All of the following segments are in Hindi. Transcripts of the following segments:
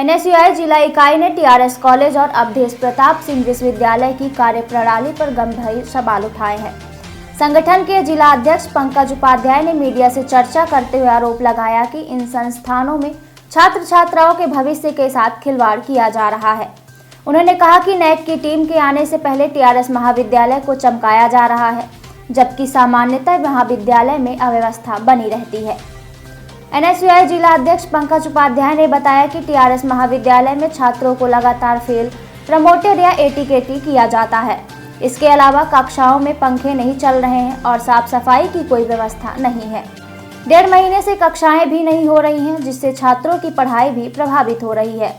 एनएसयूआई जिला इकाई ने टीआरएस कॉलेज और अवधेश प्रताप सिंह विश्वविद्यालय की कार्यप्रणाली पर गंभीर सवाल उठाए हैं। संगठन के जिला अध्यक्ष पंकज उपाध्याय ने मीडिया से चर्चा करते हुए आरोप लगाया कि इन संस्थानों में छात्र छात्राओं के भविष्य के साथ खिलवाड़ किया जा रहा है। उन्होंने कहा कि नैक की टीम के आने से पहले टीआरएस महाविद्यालय को चमकाया जा रहा है, जबकि सामान्यतः महाविद्यालय में अव्यवस्था बनी रहती है। एनएसयूआई जिला अध्यक्ष पंकज उपाध्याय ने बताया कि टीआरएस महाविद्यालय में छात्रों को लगातार फेल, प्रमोटेड या एटीकेटी किया जाता है। इसके अलावा कक्षाओं में पंखे नहीं चल रहे हैं और साफ सफाई की कोई व्यवस्था नहीं है। 1.5 महीने से कक्षाएं भी नहीं हो रही हैं, जिससे छात्रों की पढ़ाई भी प्रभावित हो रही है।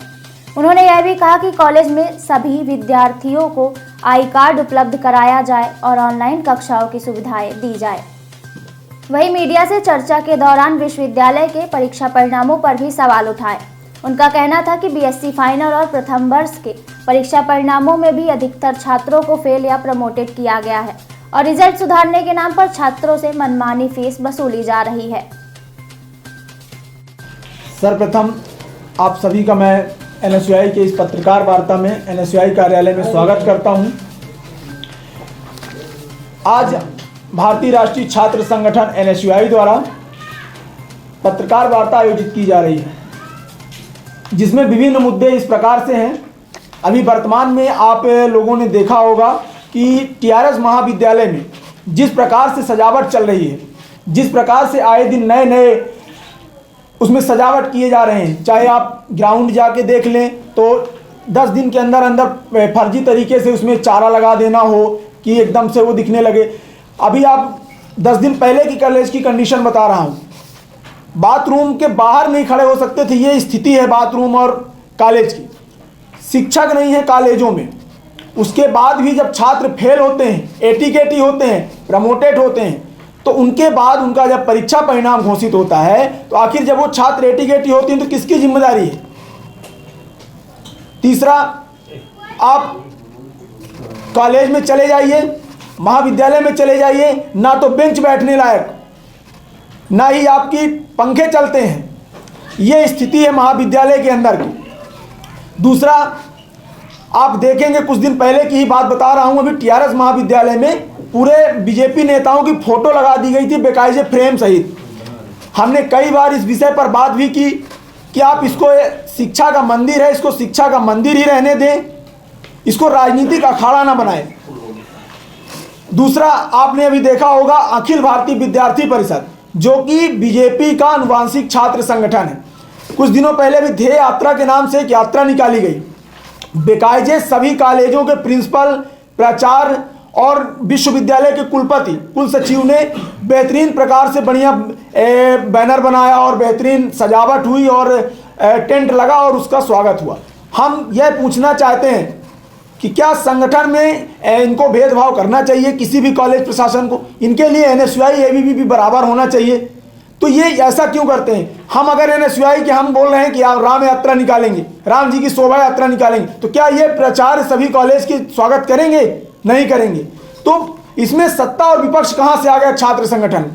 उन्होंने यह भी कहा कि कॉलेज में सभी विद्यार्थियों को आई कार्ड उपलब्ध कराया जाए और ऑनलाइन कक्षाओं की सुविधाएं दी जाए। वहीं मीडिया से चर्चा के दौरान विश्वविद्यालय के परीक्षा परिणामों पर भी सवाल उठाए। उनका कहना था कि बीएससी फाइनल और प्रथम वर्ष के परीक्षा परिणामों में भी अधिकतर छात्रों को फेल या प्रमोटेड किया गया है और रिजल्ट सुधारने के नाम पर छात्रों से मनमानी फीस वसूली जा रही है। सर्वप्रथम आप सभी का मैं एनएसयूआई के इस पत्रकार वार्ता में एनएसयूआई कार्यालय में स्वागत करता हूं। आज भारतीय राष्ट्रीय छात्र संगठन एनएसयूआई द्वारा पत्रकार वार्ता आयोजित की जा रही है, जिसमें विभिन्न मुद्दे इस प्रकार से हैं। अभी वर्तमान में आप लोगों ने देखा होगा कि टीआरएस महाविद्यालय में जिस प्रकार से सजावट चल रही है, जिस प्रकार से आए दिन नए नए उसमें सजावट किए जा रहे हैं, चाहे आप ग्राउंड जाके देख लें तो 10 दिन के अंदर अंदर फर्जी तरीके से उसमें चारा लगा देना हो कि एकदम से वो दिखने लगे। अभी आप 10 दिन पहले की कॉलेज की कंडीशन बता रहा हूँ, बाथरूम के बाहर नहीं खड़े हो सकते थे। ये स्थिति है बाथरूम और कॉलेज की। शिक्षक नहीं है कॉलेजों में। उसके बाद भी जब छात्र फेल होते हैं, एटीकेटी होते हैं, प्रमोटेड होते हैं, तो उनके बाद उनका जब परीक्षा परिणाम घोषित होता है तो आखिर जब वो छात्र एटीकेटी होती हैं तो किसकी जिम्मेदारी है? तीसरा, आप कॉलेज में चले जाइए, महाविद्यालय में चले जाइए, ना तो बेंच बैठने लायक, ना ही आपकी पंखे चलते हैं। ये स्थिति है महाविद्यालय के अंदर की। दूसरा, आप देखेंगे कुछ दिन पहले की ही बात बता रहा हूं, अभी टीआरएस महाविद्यालय में पूरे बीजेपी नेताओं की फोटो लगा दी गई थी बेकायदे फ्रेम सहित। हमने कई बार इस विषय पर बात भी की कि आप इसको शिक्षा का मंदिर है, इसको शिक्षा का मंदिर ही रहने दें, इसको राजनीतिक अखाड़ा ना बनाएं। दूसरा, आपने अभी देखा होगा अखिल भारतीय विद्यार्थी परिषद, जो कि बीजेपी का अनुवांशिक छात्र संगठन है, कुछ दिनों पहले भी ध्येय यात्रा के नाम से एक यात्रा निकाली गई। बेकायदे सभी कॉलेजों के प्रिंसिपल, प्राचार्य और विश्वविद्यालय के कुलपति, कुल सचिव ने बेहतरीन प्रकार से बढ़िया बैनर बनाया और बेहतरीन सजावट हुई और टेंट लगा और उसका स्वागत हुआ। हम यह पूछना चाहते हैं कि क्या संगठन में इनको भेदभाव करना चाहिए, किसी भी कॉलेज प्रशासन को? इनके लिए एनएसयूआई एबीवीपी भी बराबर होना चाहिए। तो ये ऐसा क्यों करते हैं? हम अगर एनएसयूआई के हम बोल रहे हैं कि आप राम यात्रा निकालेंगे, राम जी की शोभा यात्रा निकालेंगे, तो क्या ये प्राचार्य सभी कॉलेज की स्वागत करेंगे? नहीं करेंगे। तो इसमें सत्ता और विपक्ष कहां से आ गया? छात्र संगठन।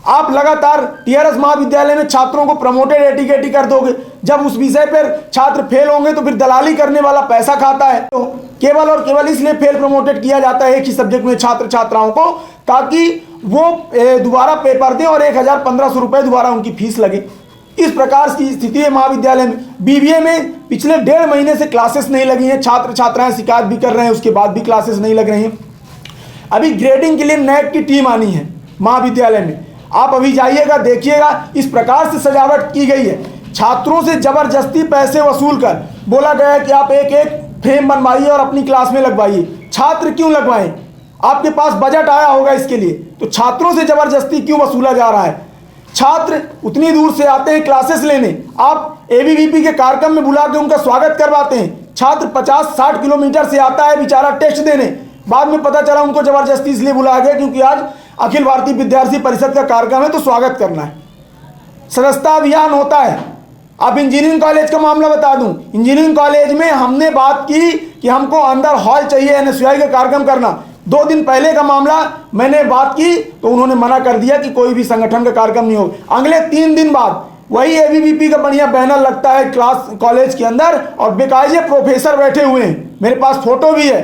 आप लगातार टीआरएस महाविद्यालय में छात्रों को प्रमोटेड एटीकेटी कर दोगे। जब उस विषय पर छात्र फेल होंगे तो फिर दलाली करने वाला पैसा खाता है। तो केवल और केवल इसलिए फेल प्रमोटेड किया जाता है एक ही सब्जेक्ट में छात्र छात्राओं को, ताकि वो दोबारा पेपर दें और 1000-1500 रुपये दोबारा उनकी फीस लगे। इस प्रकार की स्थिति है महाविद्यालय में। बीबीए में पिछले 1.5 महीने से क्लासेस नहीं लगी हैं। छात्र छात्राएं शिकायत भी कर रहे हैं, उसके बाद भी क्लासेस नहीं लग रही हैं। अभी ग्रेडिंग के लिए नैक की टीम आनी है महाविद्यालय में। आप अभी जाइएगा, देखिएगा, इस प्रकार से सजावट की गई है। छात्रों से जबरदस्ती पैसे वसूल कर बोला गया है कि आप एक एक फ्रेम बनवाइए और अपनी क्लास में लगवाइए। छात्र क्यों लगवाएं? आपके पास बजट आया होगा इसके लिए, तो छात्रों से जबरदस्ती क्यों वसूला जा रहा है? छात्र उतनी दूर से आते हैं क्लासेस लेने, आप एबीवीपी के कार्यक्रम में बुला के उनका स्वागत करवाते हैं। छात्र 50-60 किलोमीटर से आता है बेचारा टेस्ट देने, बाद में पता चला उनको जबरदस्ती इसलिए बुलाया गया क्योंकि आज अखिल भारतीय विद्यार्थी परिषद का कार्यक्रम है तो स्वागत करना है। सदस्यता अभियान होता है। अब इंजीनियरिंग कॉलेज का मामला बता दूं, इंजीनियरिंग कॉलेज में हमने बात की कि हमको अंदर हॉल चाहिए एनएसयूआई का कार्यक्रम करना। 2 दिन पहले का मामला मैंने बात की तो उन्होंने मना कर दिया कि कोई भी संगठन का कार्यक्रम नहीं होगा। अगले 3 दिन बाद वही एबीवीपी का बढ़िया बैनर लगता है क्लास कॉलेज के अंदर और बेकायदे प्रोफेसर बैठे हुए हैं, मेरे पास फोटो भी है,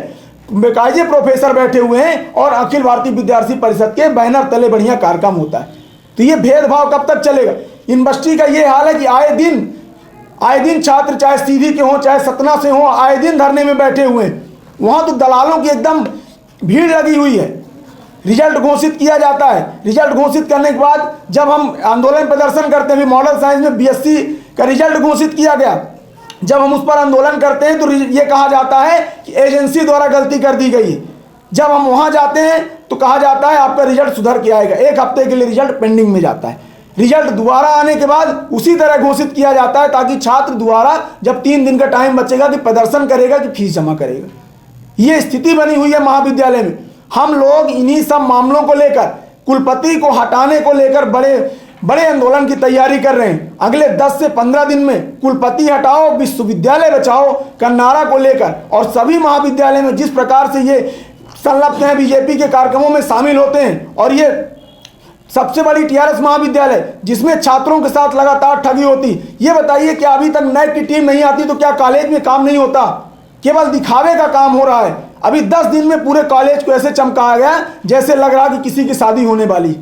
बेकायदे प्रोफेसर बैठे हुए हैं और अखिल भारतीय विद्यार्थी परिषद के बैनर तले बढ़िया कार्यक्रम होता है। तो ये भेदभाव कब तक चलेगा? यूनिवर्सिटी का ये हाल है कि आए दिन छात्र चाहे सीधी के हों चाहे सतना से हों, आए दिन धरने में बैठे हुए हैं। वहाँ तो दलालों की एकदम भीड़ लगी हुई है। रिजल्ट घोषित किया जाता है, रिजल्ट घोषित करने के बाद जब हम आंदोलन प्रदर्शन करते हैं, मॉडल साइंस में बीएससी का रिजल्ट घोषित किया गया, जब हम उस पर आंदोलन करते हैं तो ये कहा जाता है कि एजेंसी द्वारा गलती कर दी गई है। जब हम वहाँ जाते हैं तो कहा जाता है आपका रिजल्ट सुधर के आएगा। एक हफ्ते के लिए रिजल्ट पेंडिंग में जाता है। रिजल्ट दोबारा आने के बाद उसी तरह घोषित किया जाता है ताकि छात्र दोबारा जब 3 दिन का टाइम बचेगा कि प्रदर्शन करेगा कि फीस जमा करेगा। ये स्थिति बनी हुई है महाविद्यालय में। हम लोग इन्हीं सब मामलों को लेकर, कुलपति को हटाने को लेकर बड़े आंदोलन की तैयारी कर रहे हैं। अगले 10 से 15 दिन में कुलपति हटाओ विश्वविद्यालय बचाओ का नारा को लेकर और सभी महाविद्यालय में जिस प्रकार से ये संलग्न हैं, बीजेपी के कार्यक्रमों में शामिल होते हैं, और ये सबसे बड़ी टीआरएस महाविद्यालय जिसमें छात्रों के साथ लगातार ठगी होती। ये बताइए कि अभी तक नैक की टीम नहीं आती तो क्या कॉलेज में काम नहीं होता? केवल दिखावे का काम हो रहा है। अभी 10 दिन में पूरे कॉलेज को ऐसे चमकाया गया जैसे लग रहा कि किसी की शादी होने वाली।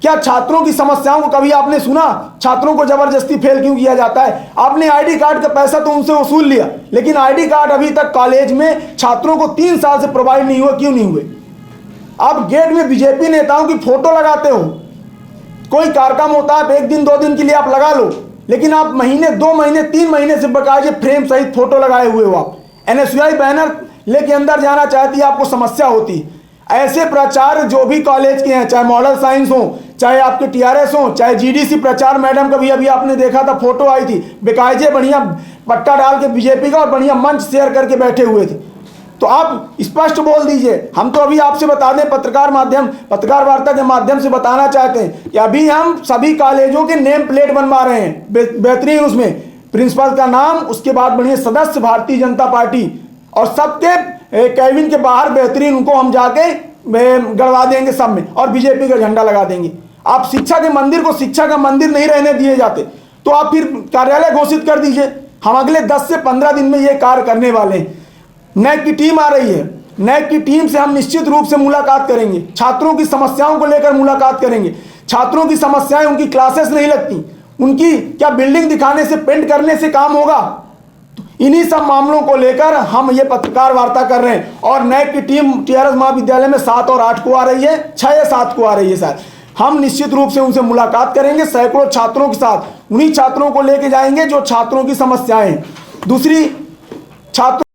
क्या छात्रों की समस्याओं को कभी आपने सुना? छात्रों को जबरदस्ती फेल क्यों किया जाता है? आपने आईडी कार्ड का पैसा तो उनसे वसूल लिया, लेकिन आईडी कार्ड अभी तक कॉलेज में छात्रों को 3 साल से प्रोवाइड नहीं हुआ। क्यों नहीं हुए? आप गेट में बीजेपी नेताओं की फोटो लगाते हो। कोई कार्यक्रम होता है 1 दिन 2 दिन के लिए आप लगा लो, लेकिन आप महीने 2 महीने 3 महीने से बकायदे फ्रेम सहित फोटो लगाए हुए हो। आप एनएसयूआई बैनर लेके अंदर जाना चाहती है, आपको समस्या होती। ऐसे प्राचार्य जो भी कॉलेज के हैं, चाहे मॉडल साइंस हो, चाहे आपके टीआरएस हो, चाहे जीडीसी प्राचार्य मैडम का भी अभी आपने देखा था, फोटो आई थी, बेकायदे बढ़िया पट्टा डाल के बीजेपी का और बढ़िया मंच शेयर करके बैठे हुए थे। तो आप स्पष्ट बोल दीजिए। हम तो अभी आपसे बता दें, पत्रकार वार्ता के माध्यम से बताना चाहते हैं कि अभी हम सभी कॉलेजों के नेम प्लेट बनवा रहे हैं, बेहतरीन, उसमें प्रिंसिपल का नाम, उसके बाद बढ़िया सदस्य भारतीय जनता पार्टी, और सबके कैबिन के बाहर बेहतरीन उनको हम जाके गड़वा देंगे सब में, और बीजेपी का झंडा लगा देंगे। आप शिक्षा के मंदिर को शिक्षा का मंदिर नहीं रहने दिए जाते तो आप फिर कार्यालय घोषित कर दीजिए। हम अगले 10 से 15 दिन में ये कार्य करने वाले हैं। नैक की टीम आ रही है, नैक की टीम से हम निश्चित रूप से मुलाकात करेंगे, छात्रों की समस्याओं को लेकर मुलाकात करेंगे। छात्रों की समस्याएं, उनकी क्लासेस नहीं लगती, उनकी क्या बिल्डिंग दिखाने से, पेंट करने से काम होगा? इन्हीं सब मामलों को लेकर हम ये पत्रकार वार्ता कर रहे हैं। और नैक की टीम टीआरएस महाविद्यालय में 7 और 8 को आ रही है, 6 या 7 को आ रही है सर। हम निश्चित रूप से उनसे मुलाकात करेंगे, सैकड़ों छात्रों के साथ। उन्हीं छात्रों को लेके जाएंगे जो छात्रों की समस्याएं। दूसरी, छात्रों